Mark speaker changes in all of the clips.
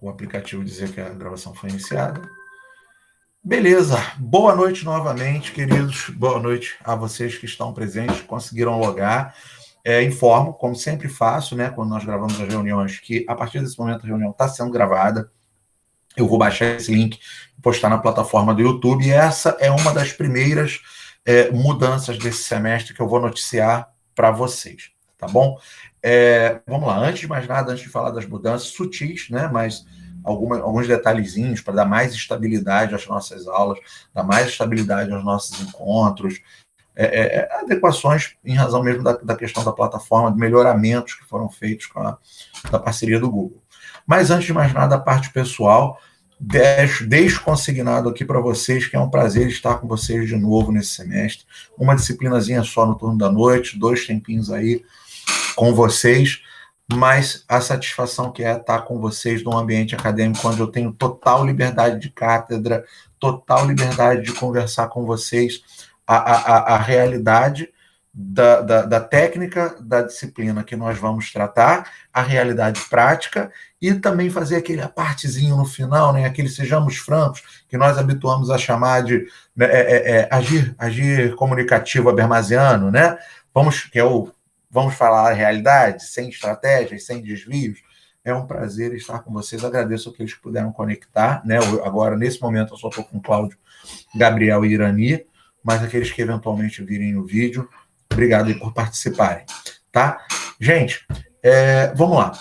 Speaker 1: o aplicativo dizer que a gravação foi iniciada. Beleza, boa noite novamente, queridos. Boa noite a vocês que estão presentes, conseguiram logar. Informo, como sempre faço, né, quando nós gravamos as reuniões, que a partir desse momento a reunião está sendo gravada. Eu vou baixar esse link e postar na plataforma do YouTube. E essa é uma das primeiras mudanças desse semestre que eu vou noticiar para vocês, tá bom? Vamos lá, antes de mais nada, antes de falar das mudanças sutis, né, mas alguns detalhezinhos para dar mais estabilidade às nossas aulas, dar mais estabilidade aos nossos encontros, adequações em razão mesmo da questão da plataforma, de melhoramentos que foram feitos com a parceria do Google. Mas antes de mais nada, a parte pessoal, deixo consignado aqui para vocês que é um prazer estar com vocês de novo nesse semestre. Uma disciplinazinha só no turno da noite, 2 tempinhos aí com vocês, mas a satisfação que é estar com vocês num ambiente acadêmico onde eu tenho total liberdade de cátedra, total liberdade de conversar com vocês a realidade da técnica da disciplina que nós vamos tratar, a realidade prática, e também fazer aquele partezinho no final, né, aquele sejamos francos, que nós habituamos a chamar de agir comunicativo habermasiano, né? Vamos falar a realidade, sem estratégias, sem desvios. É um prazer estar com vocês. Agradeço aqueles que puderam conectar, né? Agora, nesse momento, eu só estou com o Cláudio, Gabriel e Irani, mas aqueles que eventualmente virem o vídeo, obrigado aí por participarem, tá? Gente, vamos lá.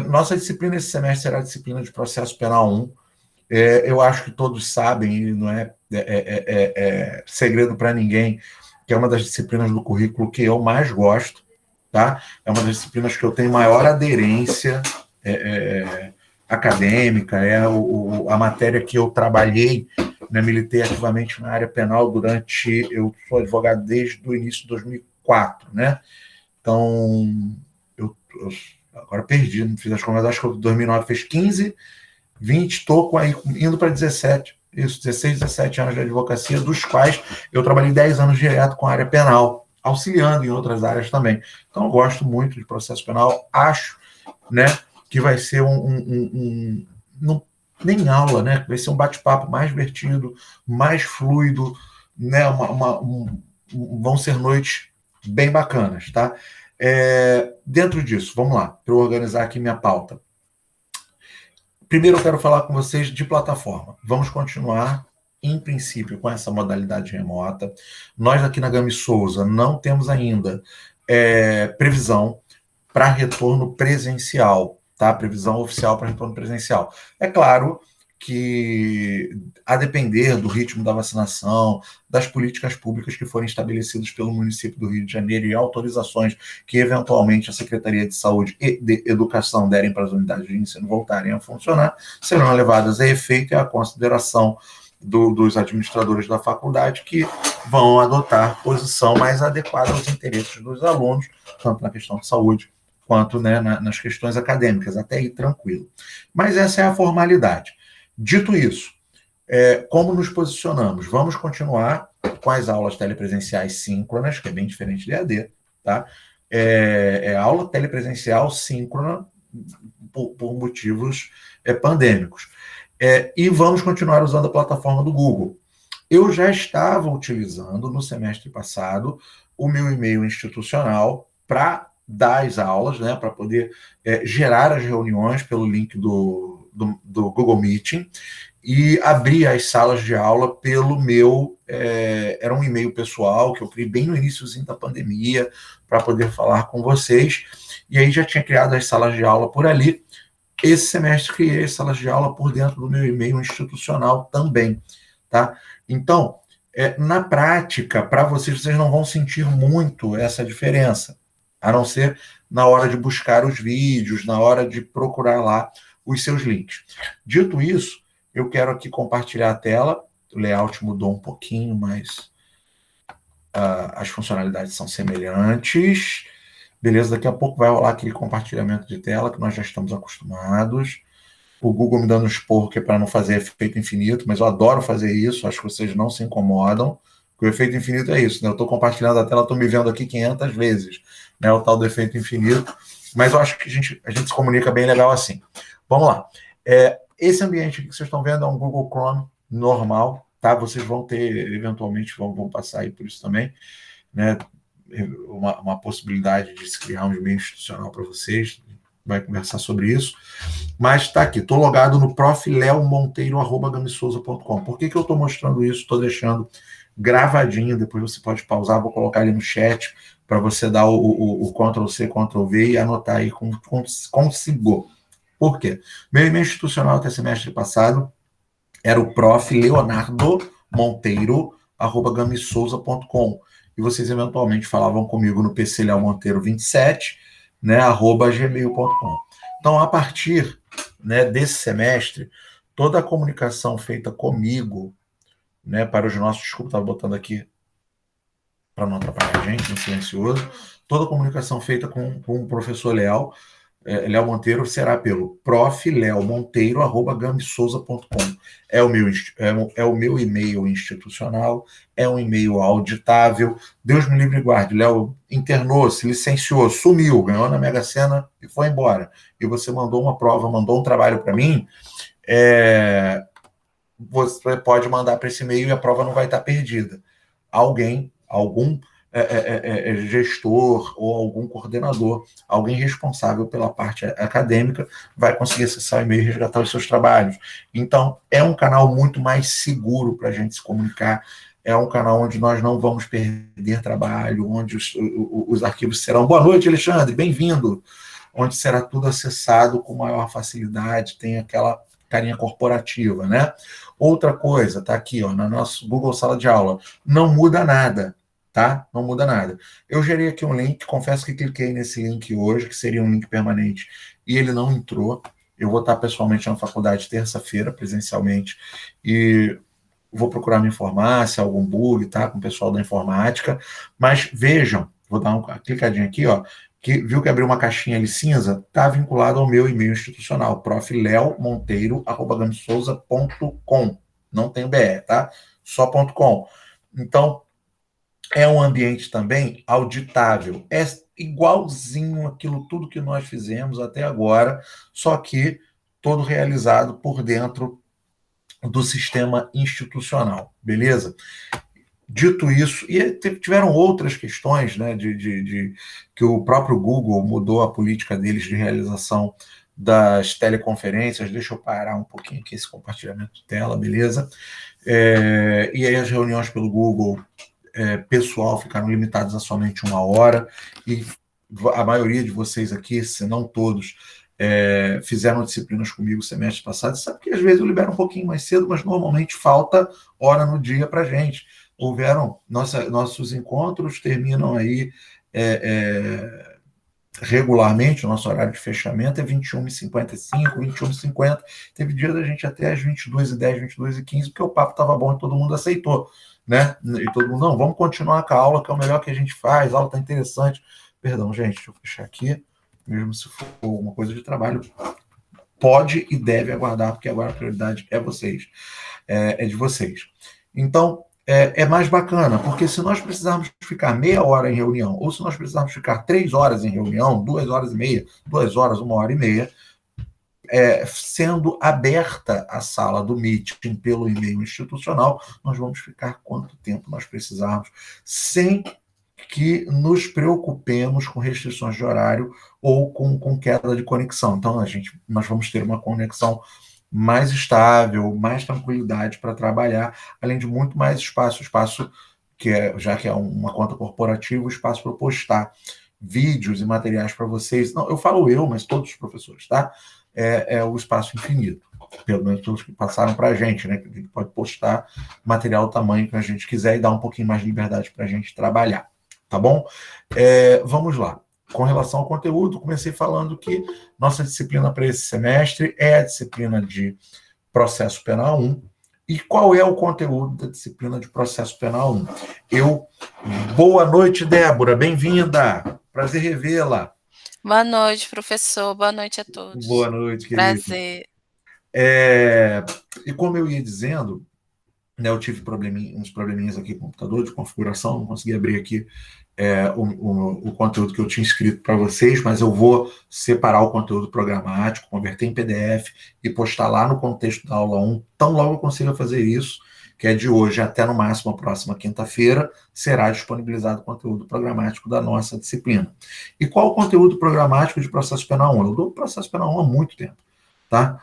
Speaker 1: Nossa disciplina esse semestre será a disciplina de processo penal 1. Eu acho que todos sabem, e não é segredo para ninguém, que é uma das disciplinas do currículo que eu mais gosto, tá? É uma das disciplinas que eu tenho maior aderência acadêmica, a matéria que eu trabalhei, né, militei ativamente na área penal eu sou advogado desde o início de 2004, né? Então, eu agora perdi, não fiz as contas, acho que em 2009 fez 15, 20, estou indo para 17, isso, 16, 17 anos de advocacia, dos quais eu trabalhei 10 anos direto com a área penal, auxiliando em outras áreas também. Então, eu gosto muito de processo penal, acho, né, que vai ser nem aula, né, vai ser um bate-papo mais divertido, mais fluido, né, vão ser noites bem bacanas, tá? Dentro disso, vamos lá, para eu organizar aqui minha pauta. Primeiro eu quero falar com vocês de plataforma. Vamos continuar, em princípio, com essa modalidade remota. Nós aqui na Gami Souza não temos ainda previsão para retorno presencial, tá? Previsão oficial para retorno presencial. É claro que, a depender do ritmo da vacinação, das políticas públicas que forem estabelecidas pelo município do Rio de Janeiro e autorizações que, eventualmente, a Secretaria de Saúde e de Educação derem para as unidades de ensino voltarem a funcionar, serão levadas a efeito e à consideração dos administradores da faculdade, que vão adotar posição mais adequada aos interesses dos alunos, tanto na questão de saúde quanto, né, nas questões acadêmicas, até aí tranquilo. Mas essa é a formalidade. Dito isso, como nos posicionamos? Vamos continuar com as aulas telepresenciais síncronas, que é bem diferente de EAD, tá? Aula telepresencial síncrona por motivos pandêmicos. E vamos continuar usando a plataforma do Google. Eu já estava utilizando, no semestre passado, o meu e-mail institucional para dar as aulas, né, para poder gerar as reuniões pelo link do Google Meeting e abrir as salas de aula pelo meu... era um e-mail pessoal que eu criei bem no iniciozinho da pandemia para poder falar com vocês. E aí já tinha criado as salas de aula por ali. Esse semestre criei as salas de aula por dentro do meu e-mail institucional também, tá? Então, na prática, para vocês não vão sentir muito essa diferença, a não ser na hora de buscar os vídeos, na hora de procurar lá os seus links. Dito isso, eu quero aqui compartilhar a tela. O layout mudou um pouquinho, mas as funcionalidades são semelhantes. Beleza, daqui a pouco vai rolar aquele compartilhamento de tela que nós já estamos acostumados. O Google me dando um esporro que é para não fazer efeito infinito, mas eu adoro fazer isso, acho que vocês não se incomodam, porque o efeito infinito é isso, né? Eu estou compartilhando a tela, estou me vendo aqui 500 vezes, né? O tal do efeito infinito, mas eu acho que a gente se comunica bem legal assim. Vamos lá. Esse ambiente aqui que vocês estão vendo é um Google Chrome normal, tá? Vocês vão ter, eventualmente, vão passar aí por isso também, né? Uma possibilidade de se criar um e-mail institucional para vocês, vai conversar sobre isso. Mas está aqui, estou logado no profleomonteiro@gamisouza.com. Por que eu estou mostrando isso? Estou deixando gravadinho, depois você pode pausar, vou colocar ali no chat para você dar o Ctrl+C, Ctrl+V e anotar aí consigo. Por quê? Meu e-mail institucional até semestre passado era o profleonardomonteiro@gamisouza.com. E vocês eventualmente falavam comigo no pcleomonteiro27, né, @gmail.com. Então, a partir, né, desse semestre, toda a comunicação feita comigo, né, para os nossos, desculpa, estava botando aqui para não atrapalhar a gente, no silencioso, toda a comunicação feita com o professor Léo Monteiro será pelo profleomonteiro@gamisouza.com. É o meu e-mail institucional, é um e-mail auditável. Deus me livre e guarde. Léo internou, se licenciou, sumiu, ganhou na Mega Sena e foi embora. E você mandou uma prova, mandou um trabalho para mim, você pode mandar para esse e-mail e a prova não vai estar perdida. Algum gestor ou algum coordenador, alguém responsável pela parte acadêmica, vai conseguir acessar o e-mail e resgatar os seus trabalhos. Então, é um canal muito mais seguro para a gente se comunicar, é um canal onde nós não vamos perder trabalho, onde os arquivos serão... Boa noite, Alexandre, bem-vindo! Onde será tudo acessado com maior facilidade, tem aquela carinha corporativa, né? Outra coisa, tá aqui, ó, na nossa Google Sala de Aula, não muda nada, tá? Não muda nada. Eu gerei aqui um link, confesso que cliquei nesse link hoje, que seria um link permanente, e ele não entrou. Eu vou estar pessoalmente na faculdade terça-feira, presencialmente, e vou procurar me informar se há algum bug, tá? Com o pessoal da informática. Mas vejam, vou dar uma clicadinha aqui, ó, que viu que abriu uma caixinha ali cinza, está vinculado ao meu e-mail institucional, profleomonteiro@gamisouza.com. Não tem o BR, tá? Só .com. Então, é um ambiente também auditável. É igualzinho aquilo tudo que nós fizemos até agora, só que todo realizado por dentro do sistema institucional, beleza? Dito isso, e tiveram outras questões, né, que o próprio Google mudou a política deles de realização das teleconferências. Deixa eu parar um pouquinho aqui esse compartilhamento de tela, beleza? E aí as reuniões pelo Google pessoal ficaram limitadas a somente 1 hora, e a maioria de vocês aqui, se não todos, fizeram disciplinas comigo semestre passado, sabe que às vezes eu libero um pouquinho mais cedo, mas normalmente falta hora no dia para gente. Nossos encontros terminam aí regularmente, o nosso horário de fechamento é 21h55, 21h50. Teve dia da gente até às 22h10, 22h15, porque o papo estava bom e todo mundo aceitou, né? E todo mundo, não, vamos continuar com a aula, que é o melhor que a gente faz, a aula está interessante. Perdão, gente, deixa eu fechar aqui, mesmo se for alguma coisa de trabalho, pode e deve aguardar, porque agora a prioridade é vocês, é de vocês. Então, é mais bacana, porque se nós precisarmos ficar meia hora em reunião, ou se nós precisarmos ficar 3 horas em reunião, 2 horas e meia, 2 horas, 1 hora e meia, sendo aberta a sala do meeting pelo e-mail institucional, nós vamos ficar quanto tempo nós precisarmos, sem que nos preocupemos com restrições de horário ou com queda de conexão. Então, nós vamos ter uma conexão mais estável, mais tranquilidade para trabalhar, além de muito mais espaço já que é uma conta corporativa, o espaço para postar vídeos e materiais para vocês. Não, eu falo mas todos os professores, tá? É o espaço infinito, pelo menos pelos que passaram para a gente, né? Que a gente pode postar material do tamanho que a gente quiser e dar um pouquinho mais de liberdade para a gente trabalhar, tá bom? Vamos lá. Com relação ao conteúdo, comecei falando que nossa disciplina para esse semestre é a disciplina de Processo Penal 1. E qual é o conteúdo da disciplina de Processo Penal 1? Boa noite, Débora, bem-vinda. Prazer revê-la.
Speaker 2: Boa noite, professor. Boa noite a todos.
Speaker 1: Boa noite, querido.
Speaker 2: Prazer.
Speaker 1: E como eu ia dizendo, né, eu tive uns probleminhas aqui com o computador de configuração, não consegui abrir aqui o conteúdo que eu tinha escrito para vocês, mas eu vou separar o conteúdo programático, converter em PDF e postar lá no contexto da aula 1. Tão logo eu consiga fazer isso, que é de hoje até no máximo a próxima quinta-feira, será disponibilizado o conteúdo programático da nossa disciplina. E qual o conteúdo programático de processo penal 1? Eu dou processo penal 1 há muito tempo. Tá?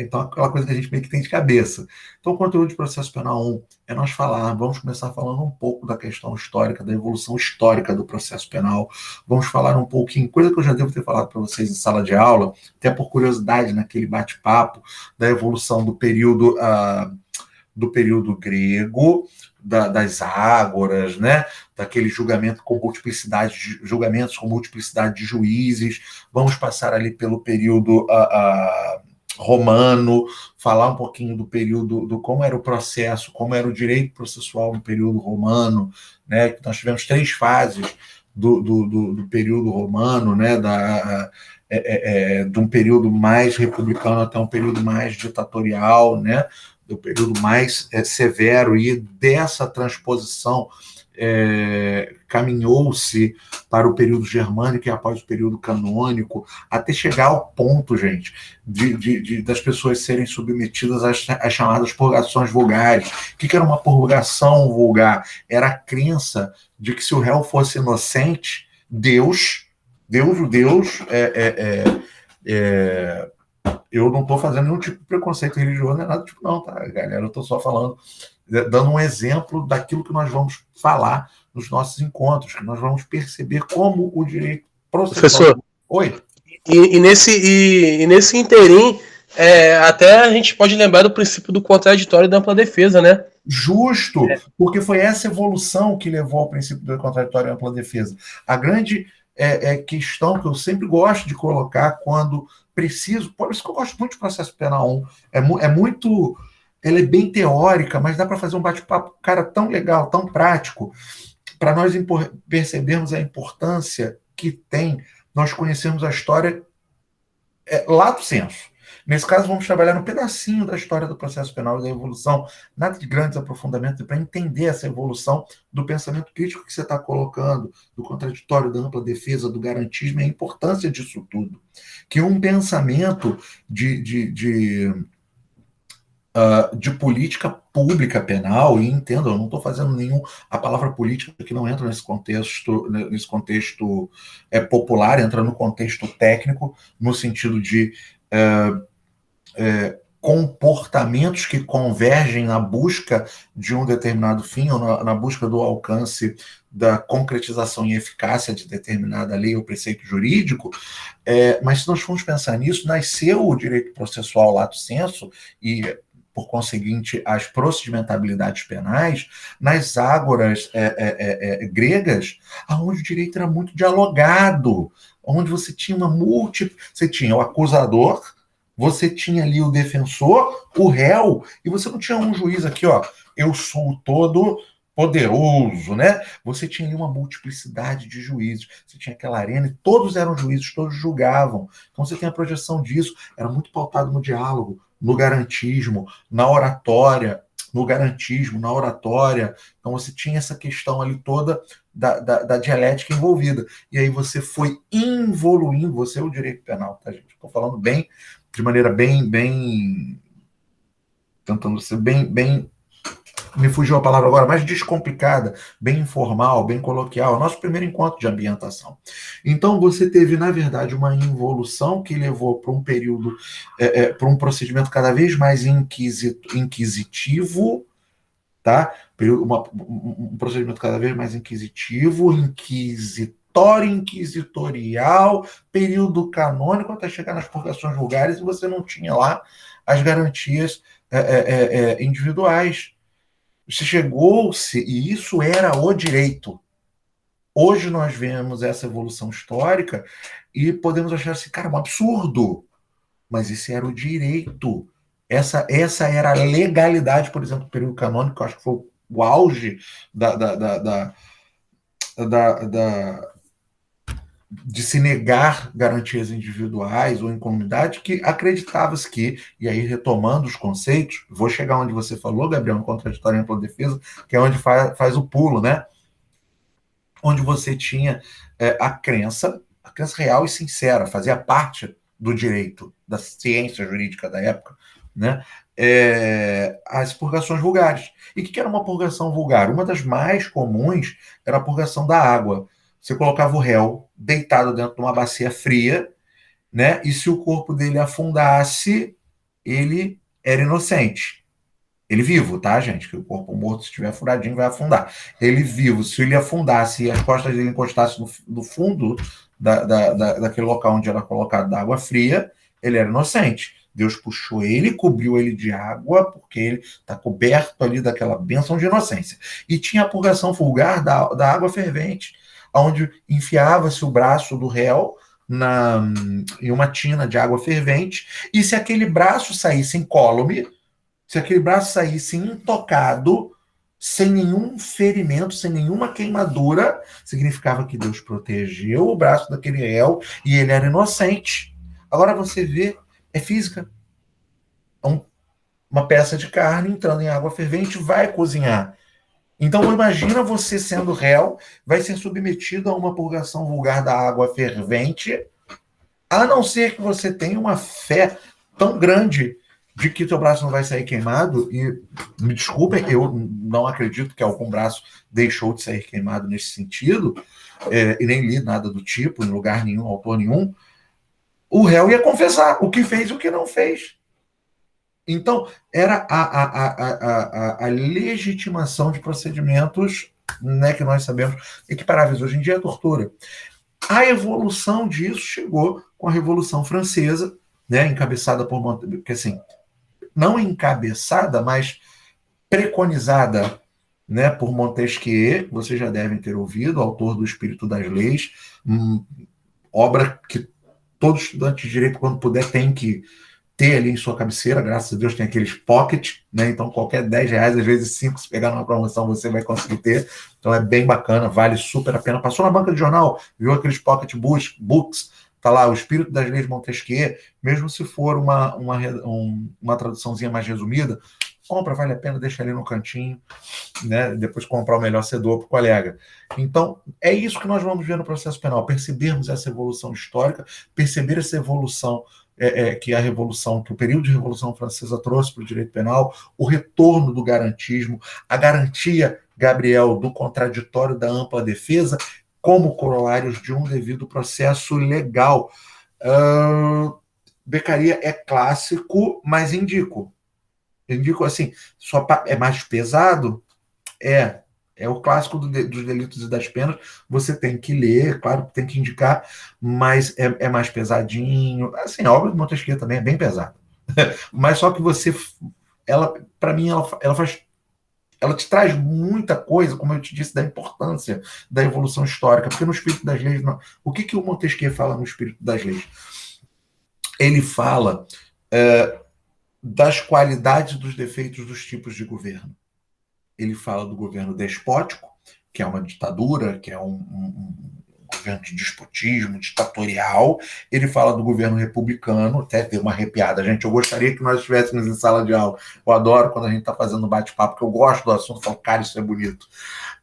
Speaker 1: Então, aquela coisa que a gente meio que tem de cabeça. Então, o conteúdo de processo penal 1 é nós falar, vamos começar falando um pouco da questão histórica, da evolução histórica do processo penal, vamos falar um pouquinho, coisa que eu já devo ter falado para vocês em sala de aula, até por curiosidade naquele bate-papo, da evolução do período grego, das ágoras, né? Daquele julgamento com multiplicidade de julgamentos com multiplicidade de juízes. Vamos passar ali pelo período romano, falar um pouquinho do período, do como era o processo, como era o direito processual no período romano, né? Nós tivemos 3 fases do período romano, né? De um período mais republicano até um período mais ditatorial, né? Do período mais severo, e dessa transposição caminhou-se para o período germânico e após o período canônico, até chegar ao ponto, gente, das pessoas serem submetidas às chamadas purgações vulgares. O que era uma purgação vulgar? Era a crença de que se o réu fosse inocente, Deus, eu não estou fazendo nenhum tipo de preconceito religioso, não é nada tipo não, tá, galera? Eu estou só falando, dando um exemplo daquilo que nós vamos falar nos nossos encontros, que nós vamos perceber como o direito processual...
Speaker 3: Professor,
Speaker 1: Oi?
Speaker 3: E nesse interim, até a gente pode lembrar do princípio do contraditório e da ampla defesa, né?
Speaker 1: Justo, porque foi essa evolução que levou ao princípio do contraditório e ampla defesa. A grande questão que eu sempre gosto de colocar quando preciso, por isso que eu gosto muito de processo penal 1, ela é bem teórica, mas dá para fazer um bate-papo, cara, tão legal, tão prático, para nós percebermos a importância que tem nós conhecermos a história lato sensu. Nesse caso, vamos trabalhar um pedacinho da história do processo penal e da evolução, nada de grandes aprofundamentos, para entender essa evolução do pensamento crítico que você está colocando, do contraditório, da ampla defesa, do garantismo, e a importância disso tudo. Que um pensamento de política pública penal, e entendo, eu não estou fazendo a palavra política que não entra nesse contexto popular, entra no contexto técnico, no sentido de comportamentos que convergem na busca de um determinado fim, ou na busca do alcance da concretização e eficácia de determinada lei ou preceito jurídico, mas se nós formos pensar nisso, nasceu o direito processual lato sensu e, por conseguinte, as procedimentabilidades penais nas ágoras gregas, onde o direito era muito dialogado, onde você tinha você tinha o acusador, você tinha ali o defensor, o réu, e você não tinha um juiz aqui, ó, eu sou todo poderoso, né? Você tinha ali uma multiplicidade de juízes, você tinha aquela arena e todos eram juízes, todos julgavam. Então você tem a projeção disso, era muito pautado no diálogo, no garantismo, na oratória, então você tinha essa questão ali toda da dialética envolvida, e aí você foi evoluindo, você é o direito penal, tá, gente? Estou falando bem, de maneira bem, tentando ser bem, me fugiu a palavra agora, mais descomplicada, bem informal, bem coloquial, nosso primeiro encontro de ambientação. Então, você teve, na verdade, uma involução que levou para um período, para um procedimento cada vez mais inquisitivo, tá? Um procedimento cada vez mais inquisitivo, inquisitorial, período canônico, até chegar nas purgações vulgares, e você não tinha lá as garantias individuais. Chegou-se, e isso era o direito. Hoje nós vemos essa evolução histórica e podemos achar assim, cara, um absurdo. Mas esse era o direito. Essa era a legalidade, por exemplo, do período canônico, que eu acho que foi o auge de se negar garantias individuais ou em comunidade, que acreditava-se que, e aí retomando os conceitos, vou chegar onde você falou, Gabriel, no contraditório e ampla defesa, que é onde faz o pulo, né? onde você tinha a crença real e sincera, fazia parte do direito, da ciência jurídica da época, né? As purgações vulgares. E o que era uma purgação vulgar? Uma das mais comuns era a purgação da água. Você colocava o réu deitado dentro de uma bacia fria, né? E se o corpo dele afundasse, ele era inocente. Ele vivo, tá, gente? Que o corpo morto, se estiver furadinho, vai afundar. Ele vivo, se ele afundasse e as costas dele encostassem no fundo daquele local onde era colocado da água fria, ele era inocente. Deus puxou ele, cobriu ele de água, porque ele está coberto ali daquela bênção de inocência. E tinha a purgação vulgar da água fervente, onde enfiava-se o braço do réu em uma tina de água fervente, e se aquele braço saísse incólume, se aquele braço saísse intocado, sem nenhum ferimento, sem nenhuma queimadura, significava que Deus protegeu o braço daquele réu e ele era inocente. Agora você vê, é física. Uma peça de carne entrando em água fervente vai cozinhar. Então imagina você sendo réu, vai ser submetido a uma purgação vulgar da água fervente, a não ser que você tenha uma fé tão grande de que teu braço não vai sair queimado, e me desculpem, eu não acredito que algum braço deixou de sair queimado nesse sentido, e nem li nada do tipo, em lugar nenhum, autor nenhum, o réu ia confessar o que fez e o que não fez. Então, era a legitimação de procedimentos, né, que nós sabemos equiparáveis. Hoje em dia é tortura. A evolução disso chegou com a Revolução Francesa, né, encabeçada por Montesquieu, que assim, não encabeçada, mas preconizada, né, por Montesquieu, vocês já devem ter ouvido, autor do Espírito das Leis, obra que todo estudante de direito, quando puder, tem que ter ali em sua cabeceira. Graças a Deus tem aqueles pocket, né? Então qualquer R$10, às vezes 5, se pegar numa promoção, você vai conseguir ter. Então é bem bacana, vale super a pena. Passou na banca de jornal, viu aqueles pocket books, tá lá, o Espírito das Leis de Montesquieu, mesmo se for uma traduçãozinha mais resumida, compra, vale a pena, deixa ali no cantinho, né? Depois comprar o melhor cedor para o colega. Então, é isso que nós vamos ver no processo penal, percebermos essa evolução histórica, perceber essa evolução que a Revolução, que o período de Revolução Francesa trouxe para o direito penal, o retorno do garantismo, a garantia, Gabriel, do contraditório da ampla defesa, como corolários de um devido processo legal. Beccaria é clássico, mas indico. Indico assim, é mais pesado? É o clássico dos delitos e das penas, você tem que ler, claro que tem que indicar, mas é mais pesadinho. Assim, a obra de Montesquieu também é bem pesada. Mas só que para mim, ela te traz muita coisa, como eu te disse, da importância da evolução histórica, porque no Espírito das Leis, o que o Montesquieu fala no Espírito das Leis? Ele fala das qualidades e dos defeitos dos tipos de governo. Ele fala do governo despótico, que é uma ditadura, que é um governo de despotismo, ditatorial. Ele fala do governo republicano, até deu uma arrepiada, gente. Eu gostaria que nós estivéssemos em sala de aula. Eu adoro quando a gente está fazendo bate-papo, porque eu gosto do assunto, falo, cara, isso é bonito.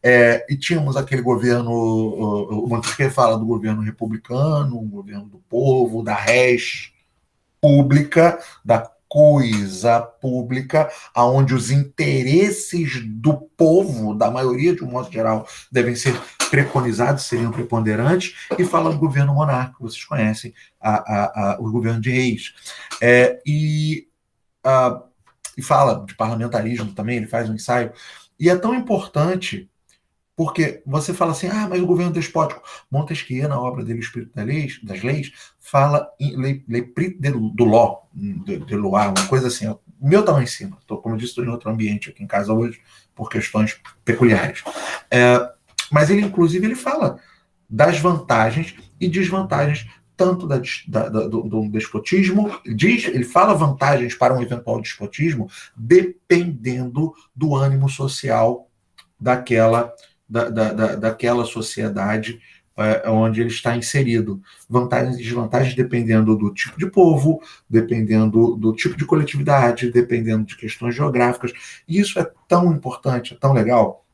Speaker 1: E tínhamos aquele governo, o Montesquieu fala do governo republicano, o governo do povo, da res pública, da coisa pública, onde os interesses do povo, da maioria de um modo geral, devem ser preconizados, seriam preponderantes, e fala do governo monárquico, vocês conhecem, o governo de reis. E fala de parlamentarismo também, ele faz um ensaio, e é tão importante, porque você fala assim, mas o governo despótico. Montesquieu, na obra dele, O Espírito das Leis, fala em le prix de law, de loi, uma coisa assim. O meu está lá em cima. Como eu disse, estou em outro ambiente aqui em casa hoje, por questões peculiares. Mas ele, inclusive, ele fala das vantagens e desvantagens, tanto do despotismo, ele fala vantagens para um eventual despotismo, dependendo do ânimo social daquela sociedade onde ele está inserido. Vantagens e desvantagens dependendo do tipo de povo, dependendo do tipo de coletividade, dependendo de questões geográficas. E isso é tão importante, é tão legal.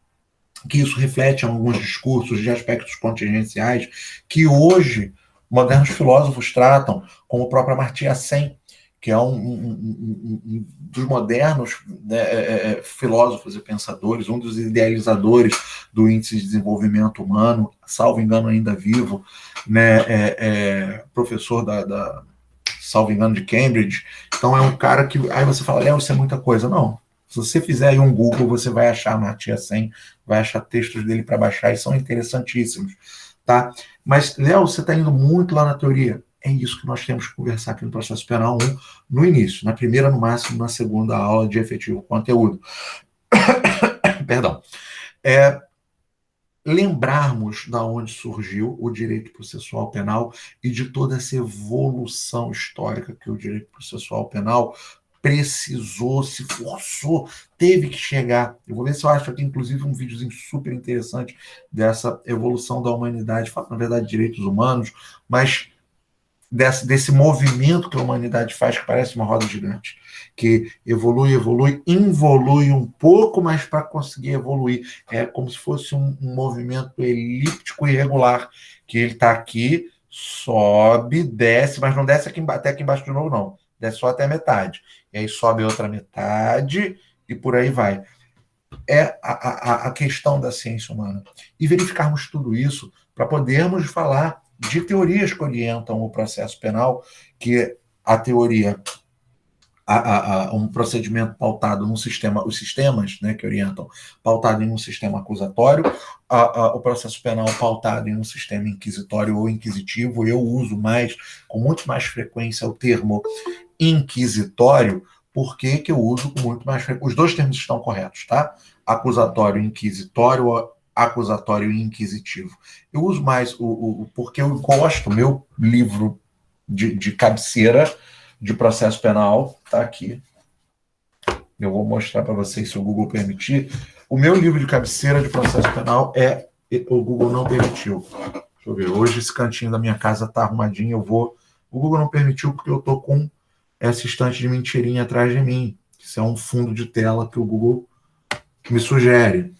Speaker 1: que isso reflete em alguns discursos de aspectos contingenciais que hoje modernos filósofos tratam, como o próprio Amartya Sen, que é um dos modernos, né, filósofos e pensadores, um dos idealizadores do Índice de Desenvolvimento Humano, salvo engano ainda vivo, né, professor salvo engano, de Cambridge. Então é um cara que... Aí você fala, Léo, isso é muita coisa. Não. Se você fizer aí um Google, você vai achar Amartya Sen, vai achar textos dele para baixar, e são interessantíssimos. Tá? Mas, Léo, você está indo muito lá na teoria. É isso que nós temos que conversar aqui no Processo Penal 1, no início, na primeira, no máximo, na segunda aula de efetivo conteúdo. Perdão. Lembrarmos da onde surgiu o direito processual penal e de toda essa evolução histórica que o direito processual penal precisou, se forçou, teve que chegar. Eu vou ver se eu acho aqui, inclusive, um videozinho super interessante dessa evolução da humanidade, na verdade, direitos humanos, mas desse movimento que a humanidade faz, que parece uma roda gigante, que evolui, involui um pouco, mas para conseguir evoluir. É como se fosse um movimento elíptico e irregular, que ele está aqui, sobe, desce, mas não desce até aqui embaixo de novo, não. Desce só até a metade. E aí sobe outra metade e por aí vai. É a questão da ciência humana. E verificarmos tudo isso para podermos falar de teorias que orientam o processo penal, que a teoria, um procedimento pautado num sistema, os sistemas, né, que orientam, pautado em um sistema acusatório, o processo penal pautado em um sistema inquisitório ou inquisitivo. Eu uso com muito mais frequência o termo inquisitório. Por que eu uso com muito mais frequência? Os dois termos estão corretos, tá? Acusatório e inquisitório, acusatório e inquisitivo. Eu uso mais porque eu gosto, meu livro de cabeceira de processo penal está aqui. Eu vou mostrar para vocês, se o Google permitir. O meu livro de cabeceira de processo penal o Google não permitiu. Deixa eu ver, hoje esse cantinho da minha casa está arrumadinho, o Google não permitiu porque eu estou com essa estante de mentirinha atrás de mim. Isso é um fundo de tela que o Google me sugere,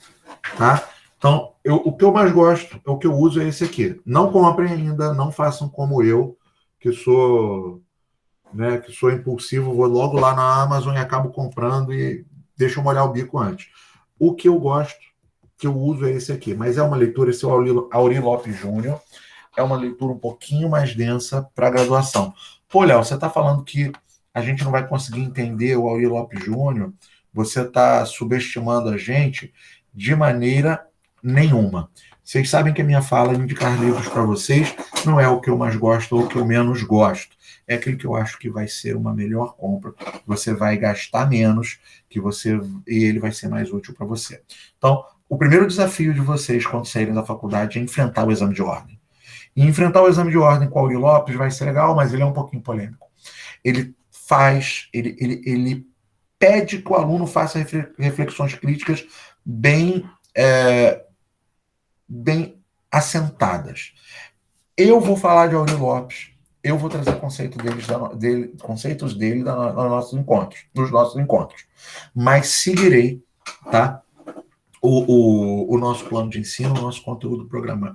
Speaker 1: tá? Então, o que eu mais gosto, o que eu uso é esse aqui. Não comprem ainda, não façam como eu, que sou impulsivo, vou logo lá na Amazon e acabo comprando e deixo eu molhar o bico antes. O que eu gosto, que eu uso é esse aqui, mas é uma leitura, esse é o Auri Lopes Júnior, é uma leitura um pouquinho mais densa para graduação. Pô, Léo, você está falando que a gente não vai conseguir entender o Auri Lopes Júnior, você está subestimando a gente de maneira nenhuma. Vocês sabem que a minha fala em indicar livros para vocês não é o que eu mais gosto ou o que eu menos gosto. É aquele que eu acho que vai ser uma melhor compra, você vai gastar menos, e ele vai ser mais útil para você. Então, o primeiro desafio de vocês quando saírem da faculdade é enfrentar o exame de ordem. E enfrentar o exame de ordem com o Auri Lopes vai ser legal, mas ele é um pouquinho polêmico. Ele pede que o aluno faça reflexões críticas bem assentadas. Eu vou falar de Auri Lopes, eu vou trazer conceitos dele nos nossos encontros. Mas seguirei, tá? O nosso plano de ensino, o nosso conteúdo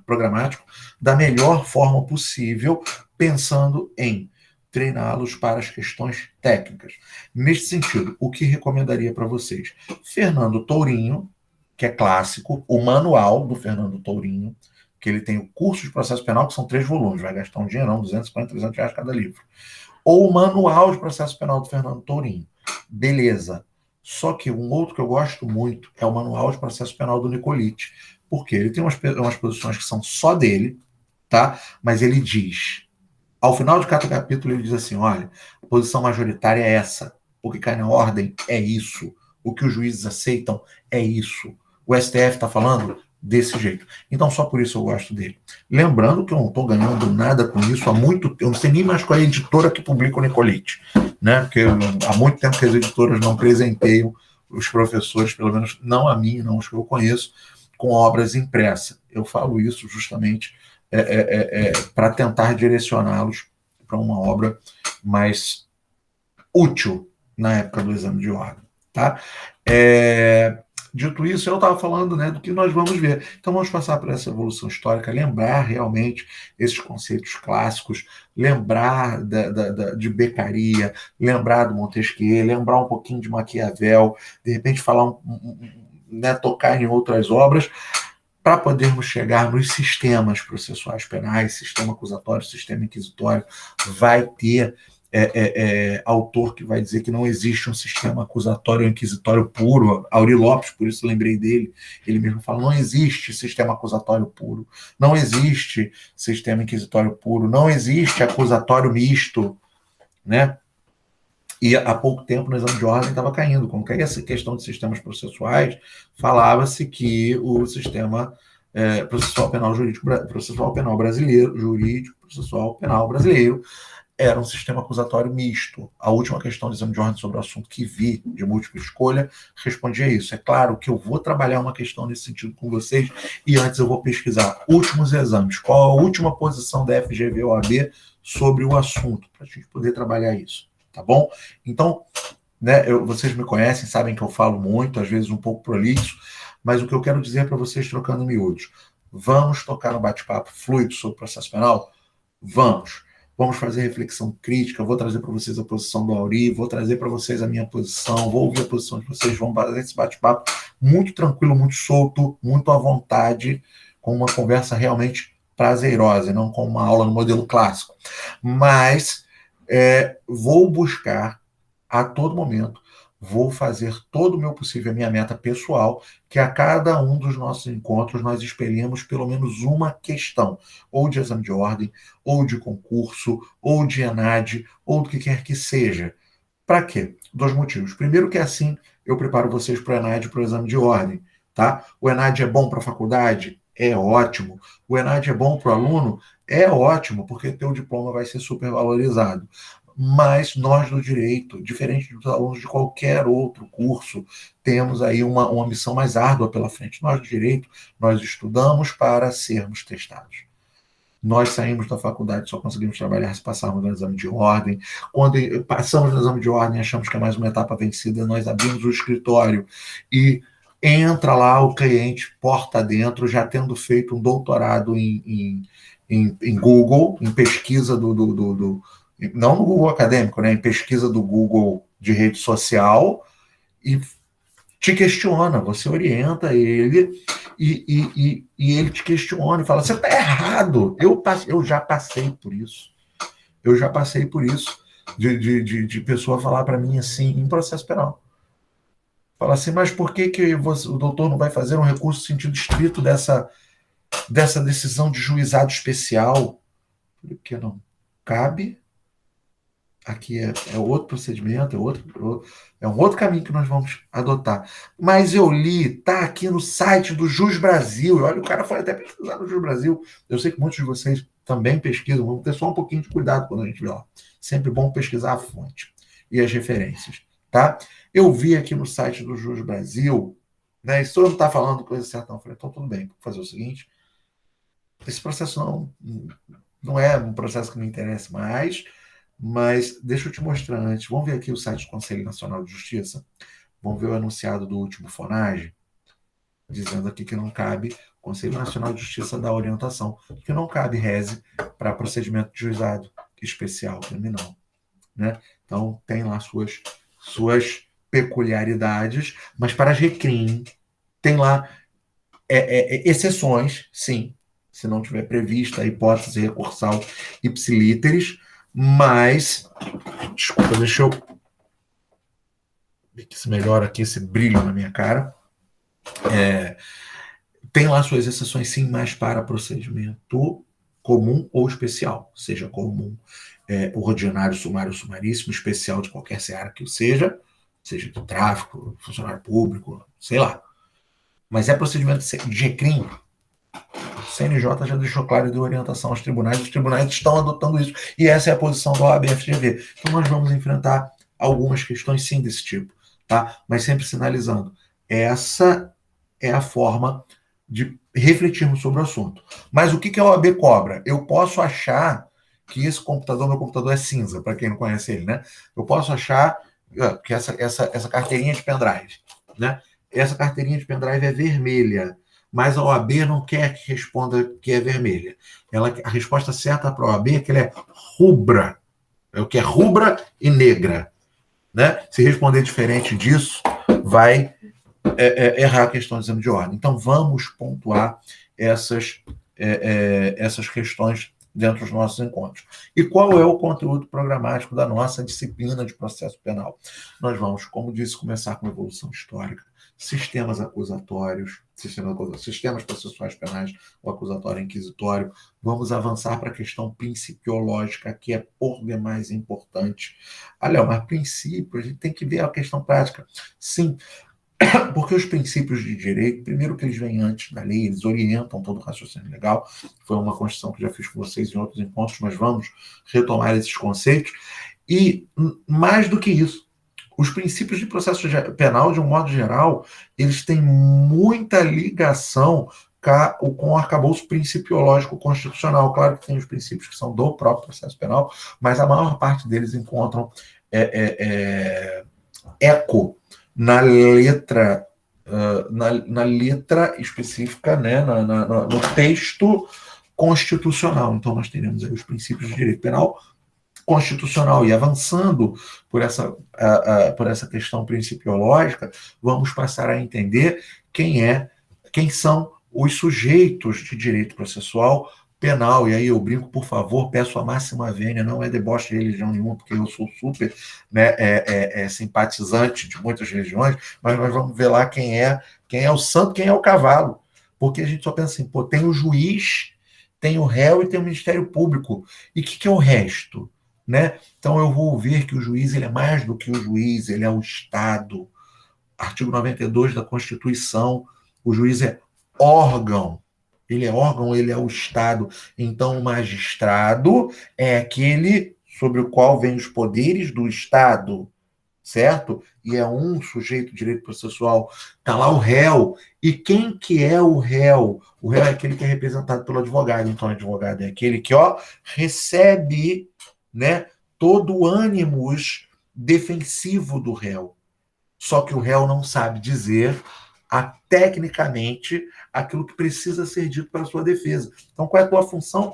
Speaker 1: programático, da melhor forma possível, pensando em treiná-los para as questões técnicas. Neste sentido, o que recomendaria para vocês? Fernando Tourinho, que é clássico, o manual do Fernando Tourinho, que ele tem o curso de processo penal, que são 3 volumes, vai gastar um dinheirão, 250, 300 reais cada livro. Ou o manual de processo penal do Fernando Tourinho. Beleza. Só que um outro que eu gosto muito é o manual de processo penal do Nicolite, porque ele tem umas posições que são só dele, tá? Mas ele diz, ao final de cada capítulo, ele diz assim, olha, a posição majoritária é essa, o que cai na ordem é isso, o que os juízes aceitam é isso, o STF está falando desse jeito. Então, só por isso eu gosto dele. Lembrando que eu não estou ganhando nada com isso há muito tempo, eu não sei nem mais qual é a editora que publica o Nicolite, né? Porque há muito tempo que as editoras não presenteiam os professores, pelo menos não a mim, não os que eu conheço, com obras impressas. Eu falo isso justamente para tentar direcioná-los para uma obra mais útil na época do exame de ordem. Tá? dito isso, eu estava falando, né, do que nós vamos ver. Então, vamos passar por essa evolução histórica, lembrar realmente esses conceitos clássicos, lembrar de Beccaria, lembrar do Montesquieu, lembrar um pouquinho de Maquiavel, de repente falar, né, tocar em outras obras, para podermos chegar nos sistemas processuais penais, sistema acusatório, sistema inquisitório. Vai ter autor que vai dizer que não existe um sistema acusatório ou inquisitório puro. Auri Lopes, por isso lembrei dele, ele mesmo fala, não existe sistema acusatório puro, não existe sistema inquisitório puro, não existe acusatório misto, né? E há pouco tempo, no exame de ordem, estava caindo. Como que é essa questão de sistemas processuais, falava-se que o sistema processual penal jurídico, processual penal brasileiro, jurídico, processual penal brasileiro, era um sistema acusatório misto. A última questão do exame de ordem sobre o assunto que vi, de múltipla escolha, respondia isso. É claro que eu vou trabalhar uma questão nesse sentido com vocês, e antes eu vou pesquisar últimos exames, qual a última posição da FGV-OAB sobre o assunto, para a gente poder trabalhar isso. Tá bom? Então, né, vocês me conhecem, sabem que eu falo muito, às vezes um pouco prolixo, mas o que eu quero dizer para vocês, trocando miúdos, vamos tocar no bate-papo fluido sobre o processo penal? Vamos fazer reflexão crítica, vou trazer para vocês a posição do Auri, vou trazer para vocês a minha posição, vou ouvir a posição de vocês, vamos fazer esse bate-papo muito tranquilo, muito solto, muito à vontade, com uma conversa realmente prazerosa, não com uma aula no modelo clássico. Mas vou buscar a todo momento, vou fazer todo o meu possível, a minha meta pessoal, que a cada um dos nossos encontros nós expelhemos pelo menos uma questão, ou de exame de ordem, ou de concurso, ou de ENAD, ou do que quer que seja. Para quê? 2 motivos. Primeiro que assim eu preparo vocês para o ENAD e para o exame de ordem. Tá? O ENAD é bom para a faculdade? É ótimo. O ENAD é bom para o aluno? É ótimo, porque teu diploma vai ser super valorizado. Mas nós do direito, diferente dos alunos de qualquer outro curso, temos aí uma missão mais árdua pela frente. Nós do direito, nós estudamos para sermos testados. Nós saímos da faculdade, só conseguimos trabalhar se passarmos no exame de ordem. Quando passamos no exame de ordem, achamos que é mais uma etapa vencida, nós abrimos o escritório e entra lá o cliente, porta dentro, já tendo feito um doutorado em Google, em pesquisa não no Google acadêmico, né, em pesquisa do Google de rede social, e te questiona, você orienta ele e ele te questiona e fala, você está errado. Eu já passei por isso. De pessoa falar para mim assim, em processo penal. Fala assim, mas por que o doutor não vai fazer um recurso no sentido estrito dessa decisão de juizado especial? Porque não cabe. Aqui é outro procedimento, é um outro caminho que nós vamos adotar. Mas eu li, tá aqui no site do Jus Brasil. Olha, o cara foi até pesquisar no Jus Brasil. Eu sei que muitos de vocês também pesquisam, vamos ter só um pouquinho de cuidado quando a gente vê lá. Sempre bom pesquisar a fonte e as referências, tá? Eu vi aqui no site do Jus Brasil, né? Isso não está falando coisa certa, não. Eu falei, então tudo bem, vou fazer o seguinte. Esse processo não é um processo que me interessa mais, mas deixa eu te mostrar antes. Vamos ver aqui o site do Conselho Nacional de Justiça. Vamos ver o enunciado do último FONAGE, dizendo aqui que não cabe, o Conselho Nacional de Justiça dá orientação, que não cabe rese para procedimento de juizado especial criminal. Né? Então, tem lá suas peculiaridades, mas para GCRIM tem lá exceções, sim, se não tiver prevista a hipótese recursal ipsilíteris, mas, desculpa, deixa eu ver se melhora aqui esse brilho na minha cara. Tem lá suas exceções, sim, mas para procedimento comum ou especial, seja comum, ordinário, sumário, sumaríssimo, especial de qualquer seara que seja do tráfico, funcionário público, sei lá. Mas é procedimento de GCRIM. O CNJ já deixou claro e deu orientação aos tribunais, os tribunais estão adotando isso, e essa é a posição do OAB-FGV. Então nós vamos enfrentar algumas questões sim desse tipo, tá? Mas sempre sinalizando, essa é a forma de refletirmos sobre o assunto. Mas o que a OAB cobra? Eu posso achar que esse computador, meu computador é cinza, para quem não conhece ele, né? Eu posso achar que essa carteirinha de pendrive, né? essa carteirinha de pendrive é vermelha, mas a OAB não quer que responda que é vermelha. A resposta certa para a OAB é que ela é rubra, é o que é rubra e negra. Né? Se responder diferente disso, vai errar a questão do exame de ordem. Então, vamos pontuar essas questões dentro dos nossos encontros. E qual é o conteúdo programático da nossa disciplina de processo penal? Nós vamos, como disse, começar com evolução histórica, sistemas acusatórios, sistemas processuais penais, o acusatório inquisitório. Vamos avançar para a questão principiológica, que é por demais importante. Olha, mas princípio, a gente tem que ver a questão prática. Sim, porque os princípios de direito, primeiro que eles vêm antes da lei, eles orientam todo o raciocínio legal. Foi uma construção que já fiz com vocês em outros encontros, mas vamos retomar esses conceitos. E, mais do que isso, os princípios de processo penal, de um modo geral, eles têm muita ligação com o arcabouço principiológico constitucional. Claro que tem os princípios que são do próprio processo penal, mas a maior parte deles encontram eco na letra, na letra específica, né, no texto constitucional. Então, nós teremos aí os princípios de direito penal constitucional, e avançando por essa questão principiológica, vamos passar a entender quem são os sujeitos de direito processual penal. E aí eu brinco, por favor, peço a máxima vênia, não é deboche de religião nenhuma, porque eu sou super, né, simpatizante de muitas religiões, mas nós vamos ver lá quem é o santo, quem é o cavalo, porque a gente só pensa assim, pô, tem o juiz, tem o réu e tem o Ministério Público, e o que é o resto? Né? Então eu vou ver que o juiz ele é mais do que o juiz, ele é o Estado. Artigo 92 da Constituição, o juiz é órgão, ele é o Estado. Então o magistrado é aquele sobre o qual vêm os poderes do Estado, certo? E é um sujeito de direito processual. Está lá o réu. E quem que é o réu? O réu é aquele que é representado pelo advogado. Então o advogado é aquele que recebe, né, todo o ânimos defensivo do réu. Só que o réu não sabe dizer tecnicamente aquilo que precisa ser dito para a sua defesa. Então, qual é a tua função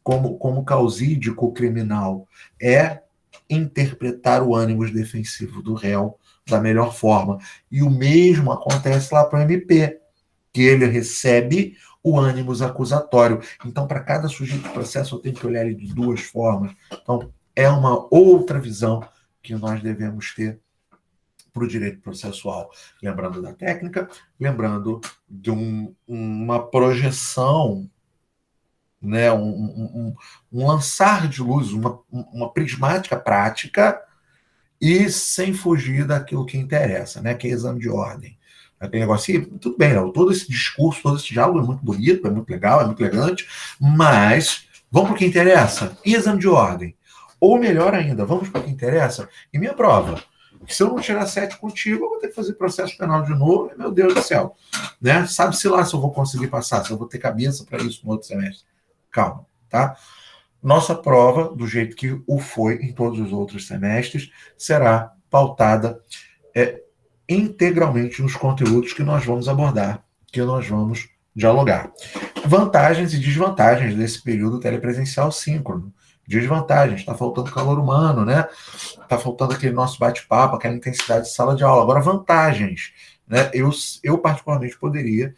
Speaker 1: como causídico criminal? É interpretar o ânimos defensivo do réu da melhor forma. E o mesmo acontece lá para o MP, que ele recebe o ânimos acusatório. Então, para cada sujeito de processo, eu tenho que olhar ele de duas formas. Então, é uma outra visão que nós devemos ter para o direito processual. Lembrando da técnica, lembrando de uma projeção, né, um lançar de luz, uma prismática prática, e sem fugir daquilo que interessa, né, que é exame de ordem. Aquele negócio assim, tudo bem, todo esse discurso, todo esse diálogo é muito bonito, é muito legal, é muito elegante, mas vamos para o que interessa. E exame de ordem? Ou melhor ainda, vamos para o que interessa? E minha prova? Se eu não tirar 7 contigo, eu vou ter que fazer processo penal de novo, meu Deus do céu. Né? Sabe-se lá se eu vou conseguir passar, se eu vou ter cabeça para isso no outro semestre. Calma, tá? Nossa prova, do jeito que o foi em todos os outros semestres, será pautada integralmente nos conteúdos que nós vamos abordar, que nós vamos dialogar. Vantagens e desvantagens desse período telepresencial síncrono. Desvantagens, está faltando calor humano, né? Está faltando aquele nosso bate-papo, aquela intensidade de sala de aula. Agora, vantagens, né? Eu particularmente poderia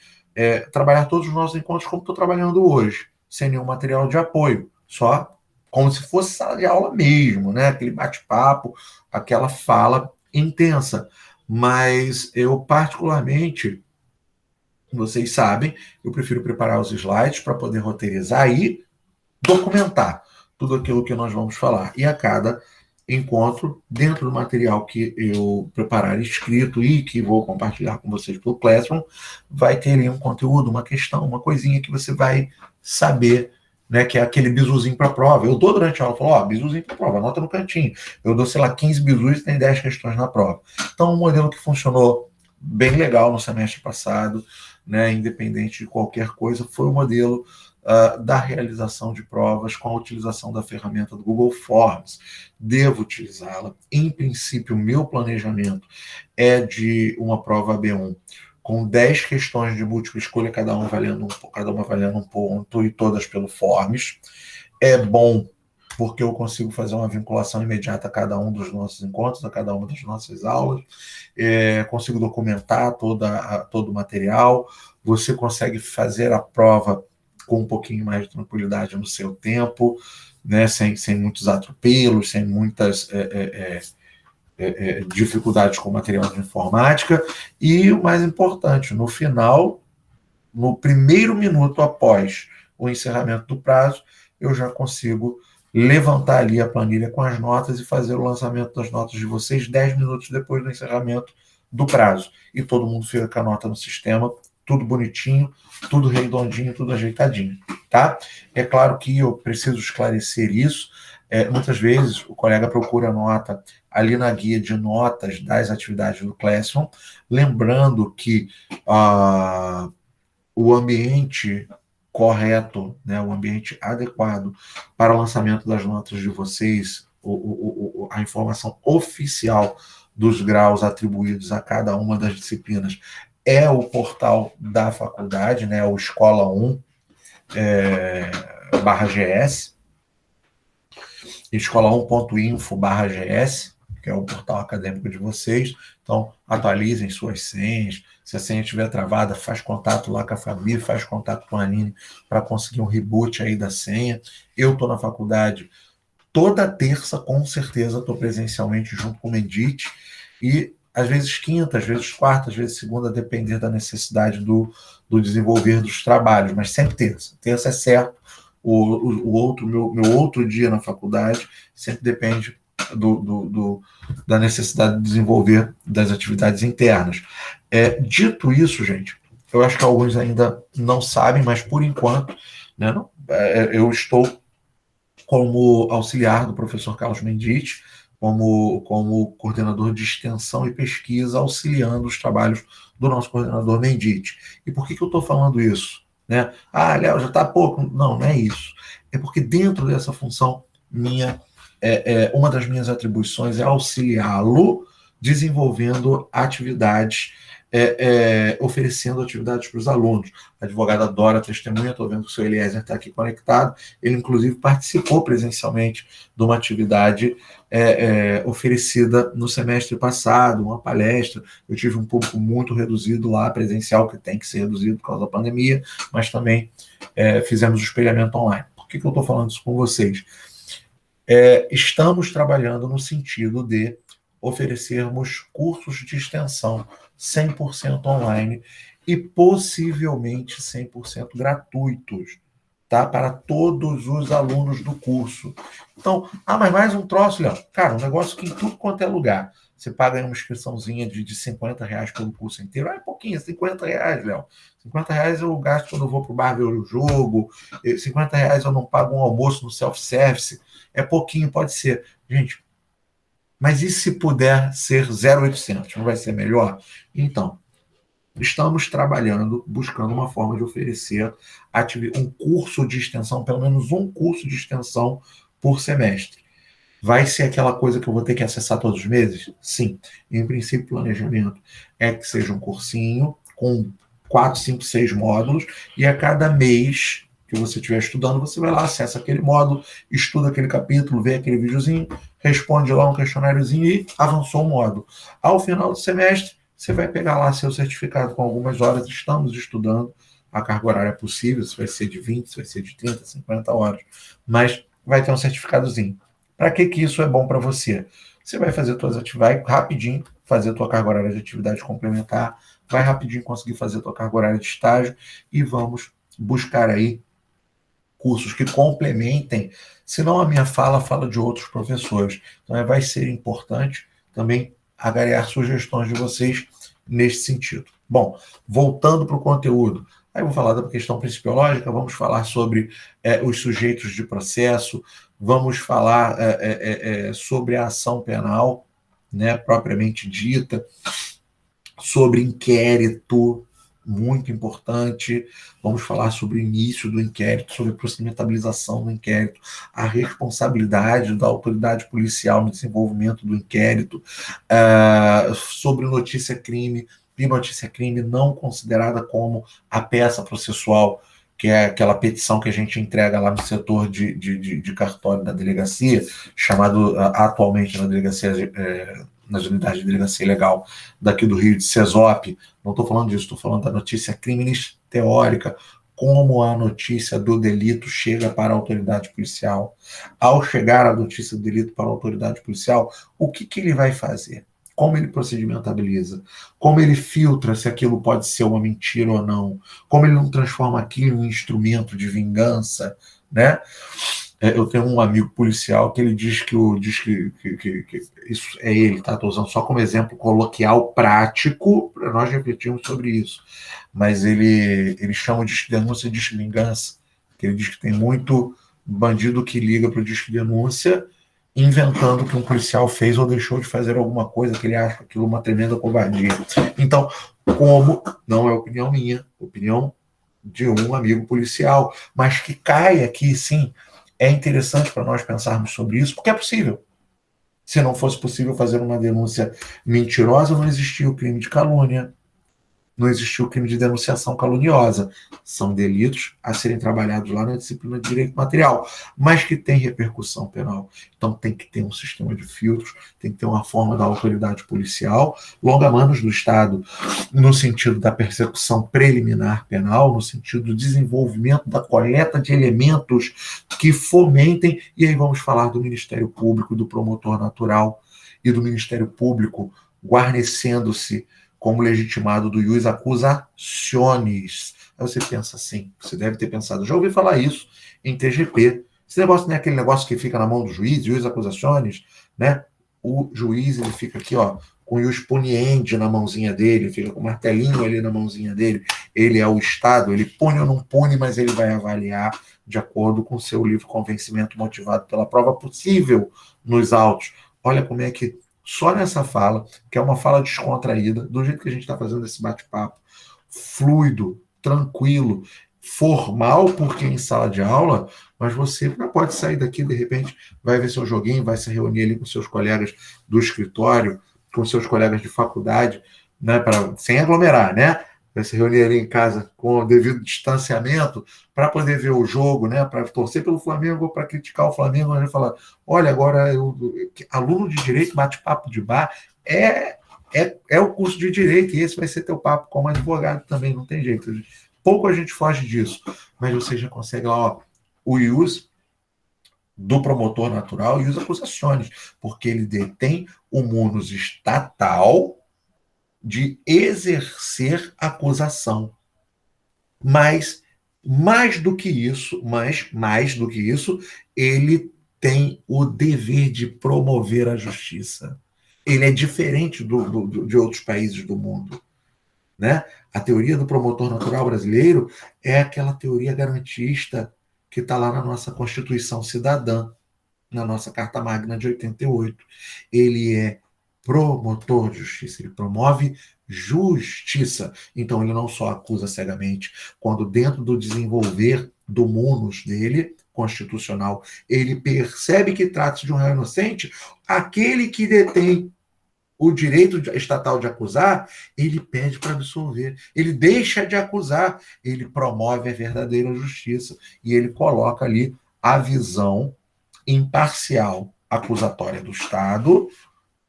Speaker 1: trabalhar todos os nossos encontros como estou trabalhando hoje, sem nenhum material de apoio, só como se fosse sala de aula mesmo, né? Aquele bate-papo, aquela fala intensa. Mas eu, particularmente, vocês sabem, eu prefiro preparar os slides para poder roteirizar e documentar tudo aquilo que nós vamos falar. E a cada encontro, dentro do material que eu preparar escrito e que vou compartilhar com vocês pelo Classroom, vai ter ali um conteúdo, uma questão, uma coisinha que você vai saber, né, que é aquele bizuzinho para a prova. Eu dou durante a aula, falo, bizuzinho para a prova, anota no cantinho. Eu dou, sei lá, 15 bizus e tem 10 questões na prova. Então, um modelo que funcionou bem legal no semestre passado, né, independente de qualquer coisa, foi o modelo da realização de provas com a utilização da ferramenta do Google Forms. Devo utilizá-la. Em princípio, o meu planejamento é de uma prova B1 com 10 questões de múltipla escolha, cada uma valendo um ponto e todas pelo Forms. É bom porque eu consigo fazer uma vinculação imediata a cada um dos nossos encontros, a cada uma das nossas aulas, consigo documentar todo o material, você consegue fazer a prova com um pouquinho mais de tranquilidade no seu tempo, né, sem muitos atropelos, sem muitas dificuldades com material de informática, e o mais importante, no final, no primeiro minuto após o encerramento do prazo, eu já consigo levantar ali a planilha com as notas e fazer o lançamento das notas de vocês 10 minutos depois do encerramento do prazo. E todo mundo fica com a nota no sistema, tudo bonitinho, tudo redondinho, tudo ajeitadinho, tá? É claro que eu preciso esclarecer isso. Muitas vezes o colega procura nota ali na guia de notas das atividades do Classroom, lembrando que o ambiente correto, né, o ambiente adequado para o lançamento das notas de vocês, a informação oficial dos graus atribuídos a cada uma das disciplinas é o portal da faculdade, né, o Escola 1 /GS, escola1.info/GS, que é o portal acadêmico de vocês. Então, atualizem suas senhas. Se a senha estiver travada, faz contato lá com a Fabi, faz contato com a Aline para conseguir um reboot aí da senha. Eu estou na faculdade toda terça, com certeza, estou presencialmente junto com o Mendite, e às vezes quinta, às vezes quarta, às vezes segunda, a depender da necessidade do desenvolver dos trabalhos, mas sempre terça. Terça é certo. Meu outro dia na faculdade sempre depende da necessidade de desenvolver das atividades internas. Dito isso, gente, eu acho que alguns ainda não sabem, mas por enquanto, né, eu estou como auxiliar do professor Carlos Mendite, como coordenador de extensão e pesquisa, auxiliando os trabalhos do nosso coordenador Mendite. E por que eu estou falando isso? Né? Léo, já está pouco. Não é isso. É porque dentro dessa função uma das minhas atribuições é auxiliá-lo desenvolvendo atividades, oferecendo atividades para os alunos. A advogada Dora testemunha, estou vendo que o seu Eliezer está aqui conectado, ele inclusive participou presencialmente de uma atividade oferecida no semestre passado, uma palestra. Eu tive um público muito reduzido lá, presencial, que tem que ser reduzido por causa da pandemia, mas também fizemos o espelhamento online. Por que eu estou falando isso com vocês? Estamos trabalhando no sentido de oferecermos cursos de extensão 100% online e possivelmente 100% gratuitos, tá? Para todos os alunos do curso. Então, mas mais um troço, Léo. Cara, um negócio que em tudo quanto é lugar. Você paga uma inscriçãozinha de R$50 pelo curso inteiro. É pouquinho, R$50, Léo. R$50 eu gasto quando eu vou para o bar ver o jogo. R$50 eu não pago um almoço no self-service. É pouquinho, pode ser. Gente, mas e se puder ser 0,800? Não vai ser melhor? Então, estamos trabalhando, buscando uma forma de oferecer um curso de extensão, pelo menos um curso de extensão por semestre. Vai ser aquela coisa que eu vou ter que acessar todos os meses? Sim. Em princípio, o planejamento é que seja um cursinho com 4, 5, 6 módulos, e a cada mês que você estiver estudando, você vai lá, acessa aquele módulo, estuda aquele capítulo, vê aquele videozinho, responde lá um questionáriozinho e avançou o módulo. Ao final do semestre, você vai pegar lá seu certificado com algumas horas. Estamos estudando, a carga horária é possível, se vai ser de 20, se vai ser de 30, 50 horas, mas vai ter um certificadozinho. Para que isso é bom para você? Você vai fazer vai rapidinho fazer a tua carga horária de atividade complementar, vai rapidinho conseguir fazer a tua carga horária de estágio, e vamos buscar aí cursos que complementem, se não a minha fala, a fala de outros professores. Então, vai ser importante também agregar sugestões de vocês nesse sentido. Bom, voltando para o conteúdo, aí eu vou falar da questão principiológica, vamos falar sobre os sujeitos de processo, vamos falar sobre a ação penal, né, propriamente dita, sobre inquérito, muito importante. Vamos falar sobre o início do inquérito, sobre a procedimentabilização do inquérito, a responsabilidade da autoridade policial no desenvolvimento do inquérito, sobre notícia-crime, e notícia-crime não considerada como a peça processual, que é aquela petição que a gente entrega lá no setor de cartório da delegacia, chamado atualmente na delegacia, nas unidades de delegacia legal daqui do Rio de CESOP. Não estou falando disso, estou falando da notícia crimes teórica, como a notícia do delito chega para a autoridade policial. Ao chegar a notícia do delito para a autoridade policial, o que ele vai fazer? Como ele procedimentabiliza? Como ele filtra se aquilo pode ser uma mentira ou não? Como ele não transforma aquilo em um instrumento de vingança, né? Eu tenho um amigo policial que ele diz que isso é ele, tá? Estou usando só como exemplo coloquial prático para nós refletirmos sobre isso. Mas ele chama o disque denúncia de disque vingança, que ele diz que tem muito bandido que liga para o disque denúncia inventando que um policial fez ou deixou de fazer alguma coisa que ele acha aquilo uma tremenda covardia. Então, como não é opinião minha, opinião de um amigo policial, mas que cai aqui, sim, é interessante para nós pensarmos sobre isso, porque é possível. Se não fosse possível fazer uma denúncia mentirosa, não existia o crime de calúnia, não existiu o crime de denunciação caluniosa. São delitos a serem trabalhados lá na disciplina de direito material, mas que tem repercussão penal. Então tem que ter um sistema de filtros, tem que ter uma forma da autoridade policial, longa-manos do Estado, no sentido da persecução preliminar penal, no sentido do desenvolvimento da coleta de elementos que fomentem, e aí vamos falar do Ministério Público, do promotor natural e do Ministério Público guarnecendo-se como legitimado do ius accusationis. Aí você pensa assim, você deve ter pensado, já ouvi falar isso em TGP. Esse negócio não é aquele negócio que fica na mão do juiz, ius accusationis, né? O juiz, ele fica aqui, ó, com o ius puniendi na mãozinha dele, fica com o martelinho ali na mãozinha dele. Ele é o Estado, ele pune ou não pune, mas ele vai avaliar de acordo com o seu livre convencimento motivado pela prova possível nos autos. Olha como é que só nessa fala, que é uma fala descontraída, do jeito que a gente está fazendo esse bate-papo, fluido, tranquilo, formal, porque em sala de aula, mas você já pode sair daqui, de repente, vai ver seu joguinho, vai se reunir ali com seus colegas do escritório, com seus colegas de faculdade, né, sem aglomerar, né? Vai se reunir ali em casa com o devido distanciamento para poder ver o jogo, né? Para torcer pelo Flamengo ou para criticar o Flamengo, a gente falar, olha, agora aluno de direito, bate-papo de bar, é o curso de direito, e esse vai ser teu papo como advogado também, não tem jeito. Pouco a gente foge disso, mas você já consegue lá, ó, o ius do promotor natural e os acusações, porque ele detém o munus estatal de exercer acusação. Mas mais do que isso, ele tem o dever de promover a justiça. Ele é diferente de outros países do mundo, né? A teoria do promotor natural brasileiro é aquela teoria garantista que está lá na nossa Constituição Cidadã, na nossa Carta Magna de 88. Ele é promotor de justiça, ele promove justiça. Então, ele não só acusa cegamente, quando dentro do desenvolver do munus dele, constitucional, ele percebe que trata-se de um réu inocente, aquele que detém o direito estatal de acusar, ele pede para absolver. Ele deixa de acusar, ele promove a verdadeira justiça e ele coloca ali a visão imparcial acusatória do Estado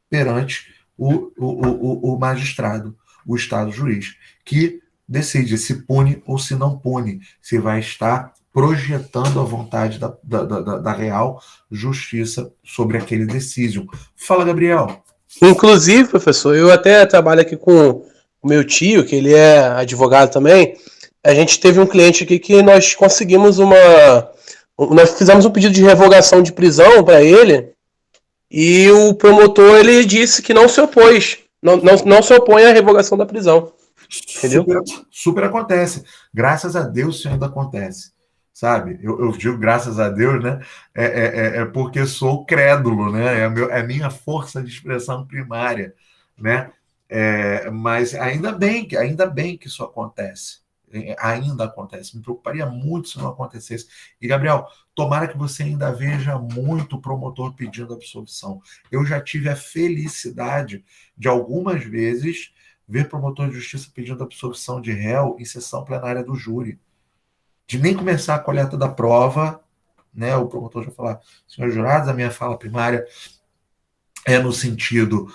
Speaker 1: perante o magistrado, o Estado juiz, que decide se pune ou se não pune, se vai estar projetando a vontade da real justiça sobre aquele decision. Fala, Gabriel.
Speaker 3: Inclusive, professor, eu até trabalho aqui com o meu tio, que ele é advogado também. A gente teve um cliente aqui que nós conseguimos nós fizemos um pedido de revogação de prisão para ele, e o promotor, ele disse que não se opôs, não se opõe à revogação da prisão. Entendeu?
Speaker 1: Super acontece. Graças a Deus isso ainda acontece. Sabe? Eu digo graças a Deus, né? É porque sou crédulo, né? É a minha força de expressão primária, né? Mas ainda bem que isso acontece. Ainda acontece. Me preocuparia muito se não acontecesse. E, Gabriel, tomara que você ainda veja muito promotor pedindo absolvição. Eu já tive a felicidade de algumas vezes ver promotor de justiça pedindo absolvição de réu em sessão plenária do júri. De nem começar a coleta da prova, né? O promotor já falar, senhores jurados, a minha fala primária é no sentido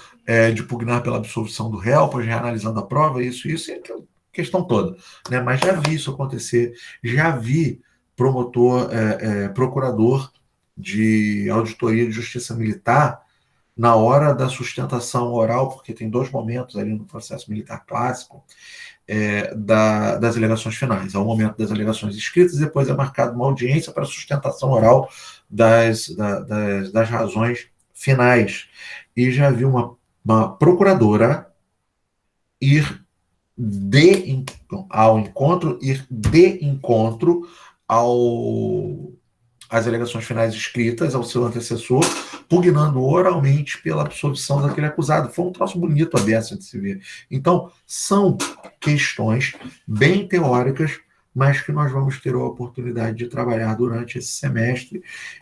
Speaker 1: de pugnar pela absolvição do réu, pois reanalisando a prova, isso e aquela questão toda. Né? Mas já vi isso acontecer, já vi procurador de auditoria de justiça militar, na hora da sustentação oral, porque tem 2 momentos ali no processo militar clássico, das alegações finais. Há um momento das alegações escritas e depois é marcada uma audiência para sustentação oral das razões finais. E já vi uma procuradora ir ao encontro às alegações finais escritas ao seu antecessor, pugnando oralmente pela absolvição daquele acusado. Foi um troço bonito a beça de se ver. Então, são questões bem teóricas, mas que nós vamos ter a oportunidade de trabalhar durante esse semestre.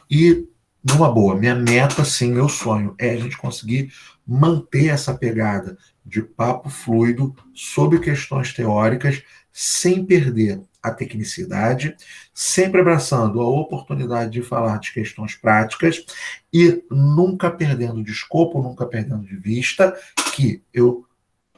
Speaker 1: E, numa boa, minha meta, sim, meu sonho, é a gente conseguir manter essa pegada de papo fluido sobre questões teóricas, sem perder a tecnicidade, sempre abraçando a oportunidade de falar de questões práticas e nunca perdendo de escopo, nunca perdendo de vista que eu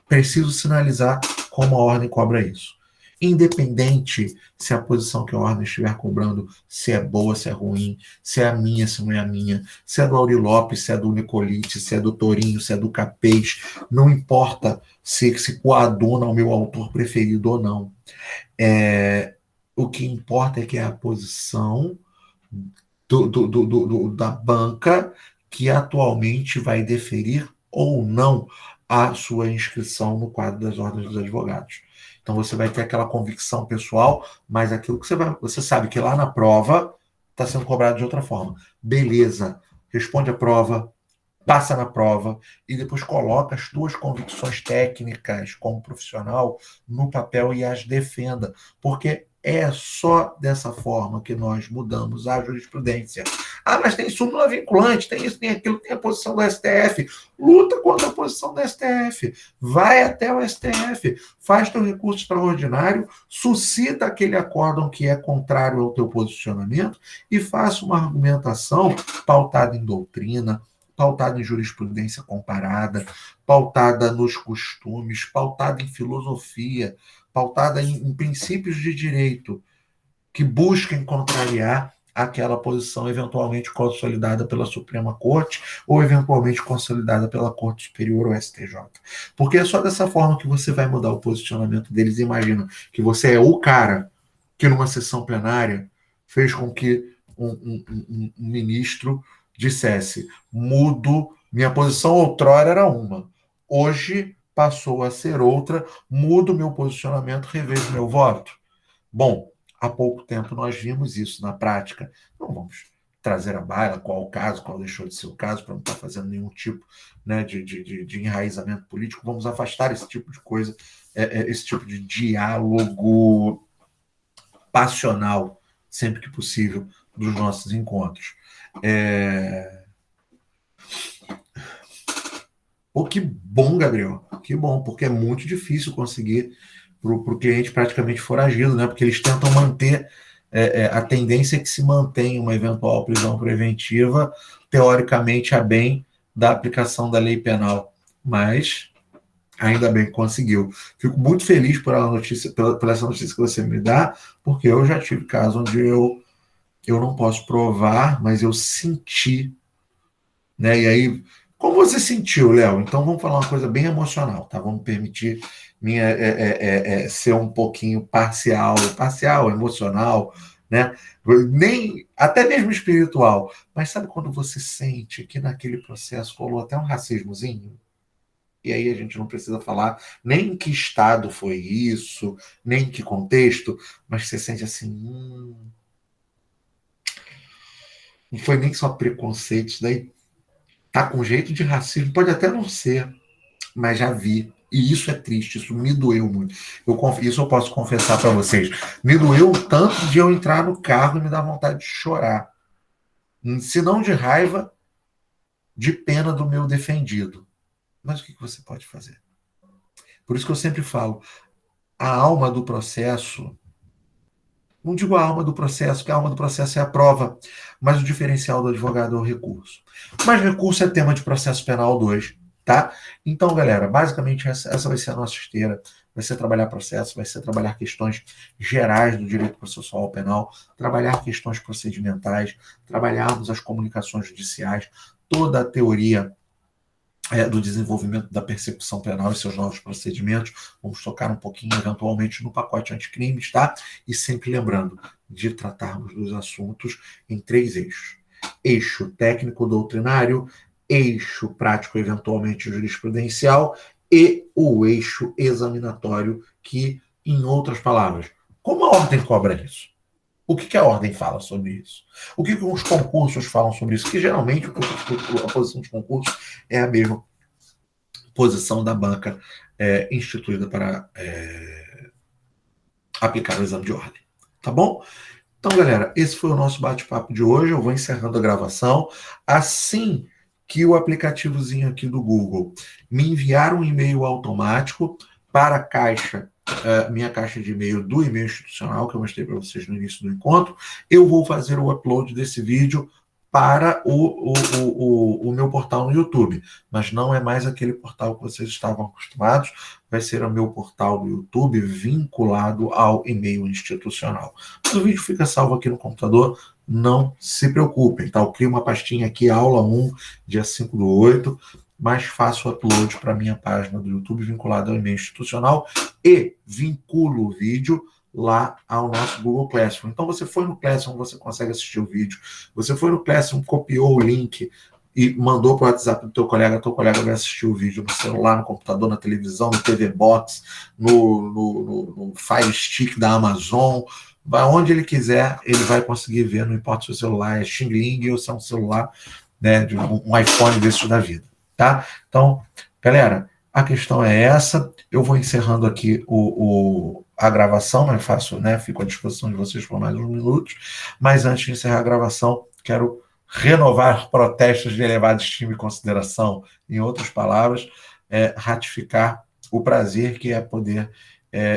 Speaker 1: preciso sinalizar como a ordem cobra isso. Independente se a posição que a ordem estiver cobrando, se é boa, se é ruim, se é a minha, se não é a minha, se é do Auri Lopes, se é do Nicolite, se é do Torinho, se é do Capês, não importa se coaduna ao meu autor preferido ou não. O que importa é que é a posição da banca que atualmente vai deferir ou não a sua inscrição no quadro das ordens dos advogados. Então você vai ter aquela convicção pessoal, mas aquilo que você sabe que lá na prova está sendo cobrado de outra forma. Beleza, responde a prova, passa na prova e depois coloca as tuas convicções técnicas como profissional no papel e as defenda, porque é só dessa forma que nós mudamos a jurisprudência. Ah, mas tem súmula vinculante, tem isso, tem aquilo, tem a posição do STF. Luta contra a posição do STF. Vai até o STF, faz teu recurso extraordinário, suscita aquele acórdão que é contrário ao teu posicionamento e faça uma argumentação pautada em doutrina, pautada em jurisprudência comparada, pautada nos costumes, pautada em filosofia, pautada em princípios de direito, que busquem contrariar aquela posição eventualmente consolidada pela Suprema Corte ou eventualmente consolidada pela Corte Superior ou STJ. Porque é só dessa forma que você vai mudar o posicionamento deles. Imagina que você é o cara que numa sessão plenária fez com que um ministro dissesse: mudo, minha posição outrora era uma, hoje passou a ser outra, mudo meu posicionamento, revejo meu voto. Bom, há pouco tempo nós vimos isso na prática. Não vamos trazer à baila qual o caso, qual deixou de ser o caso, para não estar fazendo nenhum tipo, né, de enraizamento político. Vamos afastar esse tipo de coisa, esse tipo de diálogo passional, sempre que possível, dos nossos encontros. Que bom, Gabriel, que bom, porque é muito difícil conseguir para o cliente praticamente foragido, né? Porque eles tentam manter a tendência é que se mantenha uma eventual prisão preventiva, teoricamente, a bem da aplicação da lei penal. Mas ainda bem que conseguiu. Fico muito feliz por essa notícia que você me dá, porque eu já tive casos onde eu não posso provar, mas eu senti, né? E aí, como você sentiu, Léo? Então vamos falar uma coisa bem emocional, tá? Vamos permitir ser um pouquinho parcial, emocional, né? Até mesmo espiritual. Mas sabe quando você sente que naquele processo rolou até um racismozinho? E aí a gente não precisa falar nem em que estado foi isso, nem em que contexto, mas você sente assim, não foi nem só preconceito, isso daí tá com jeito de racismo, pode até não ser, mas já vi E isso é triste, isso me doeu muito. Isso eu posso confessar para vocês. Me doeu tanto de eu entrar no carro e me dar vontade de chorar. Se não de raiva, de pena do meu defendido. Mas o que você pode fazer? Por isso que eu sempre falo, a alma do processo, não digo a alma do processo, porque a alma do processo é a prova, mas o diferencial do advogado é o recurso. Mas recurso é tema de processo penal 2, tá? Então, galera, basicamente essa vai ser a nossa esteira, vai ser trabalhar processo, vai ser trabalhar questões gerais do direito processual penal, trabalhar questões procedimentais, trabalharmos as comunicações judiciais, toda a teoria do desenvolvimento da persecução penal e seus novos procedimentos. Vamos tocar um pouquinho, eventualmente, no pacote anticrimes, tá? E sempre lembrando de tratarmos dos assuntos em 3 eixos. Eixo técnico-doutrinário, eixo prático, eventualmente jurisprudencial, e o eixo examinatório, que, em outras palavras, como a ordem cobra isso? O que a ordem fala sobre isso? O que os concursos falam sobre isso? Que geralmente a posição de concurso é a mesma posição da banca instituída para aplicar o exame de ordem. Tá bom? Então, galera, esse foi o nosso bate-papo de hoje. Eu vou encerrando a gravação. Assim que o aplicativozinho aqui do Google me enviar um e-mail automático para a caixa, minha caixa de e-mail do e-mail institucional, que eu mostrei para vocês no início do encontro, eu vou fazer o upload desse vídeo para o meu portal no YouTube. Mas não é mais aquele portal que vocês estavam acostumados, vai ser o meu portal do YouTube vinculado ao e-mail institucional. Mas o vídeo fica salvo aqui no computador, não se preocupem, tá? Eu crio uma pastinha aqui, aula 1, dia 5/8, mas faço o upload para a minha página do YouTube vinculada ao e-mail institucional e vinculo o vídeo lá ao nosso Google Classroom. Então, você foi no Classroom, você consegue assistir o vídeo. Você foi no Classroom, copiou o link e mandou para o WhatsApp do teu colega vai assistir o vídeo no celular, no computador, na televisão, no TV Box, no Fire Stick da Amazon, vai onde ele quiser, ele vai conseguir ver, não importa se o celular é Xing Ling ou se é um celular, né, de um iPhone desses da vida, tá? Então, galera, a questão é essa. Eu vou encerrando aqui a gravação, mas faço, né? Fico à disposição de vocês por mais uns minutos. Mas antes de encerrar a gravação, quero renovar protestos de elevada estima e consideração. Em outras palavras, ratificar o prazer que é poder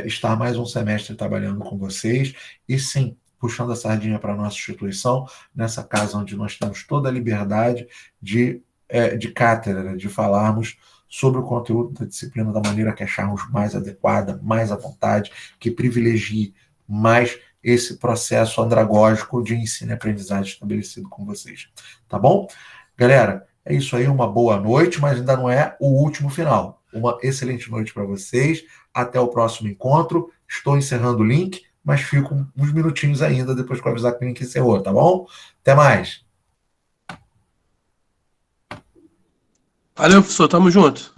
Speaker 1: estar mais um semestre trabalhando com vocês e, sim, puxando a sardinha para a nossa instituição, nessa casa onde nós temos toda a liberdade de cátedra, de falarmos sobre o conteúdo da disciplina da maneira que acharmos mais adequada, mais à vontade, que privilegie mais esse processo andragógico de ensino e aprendizagem estabelecido com vocês. Tá bom? Galera, é isso aí, uma boa noite, mas ainda não é o último final. Uma excelente noite para vocês, até o próximo encontro. Estou encerrando o link, mas fico uns minutinhos ainda depois que eu avisar que o link encerrou, tá bom? Até mais!
Speaker 3: Valeu, professor. Tamo junto.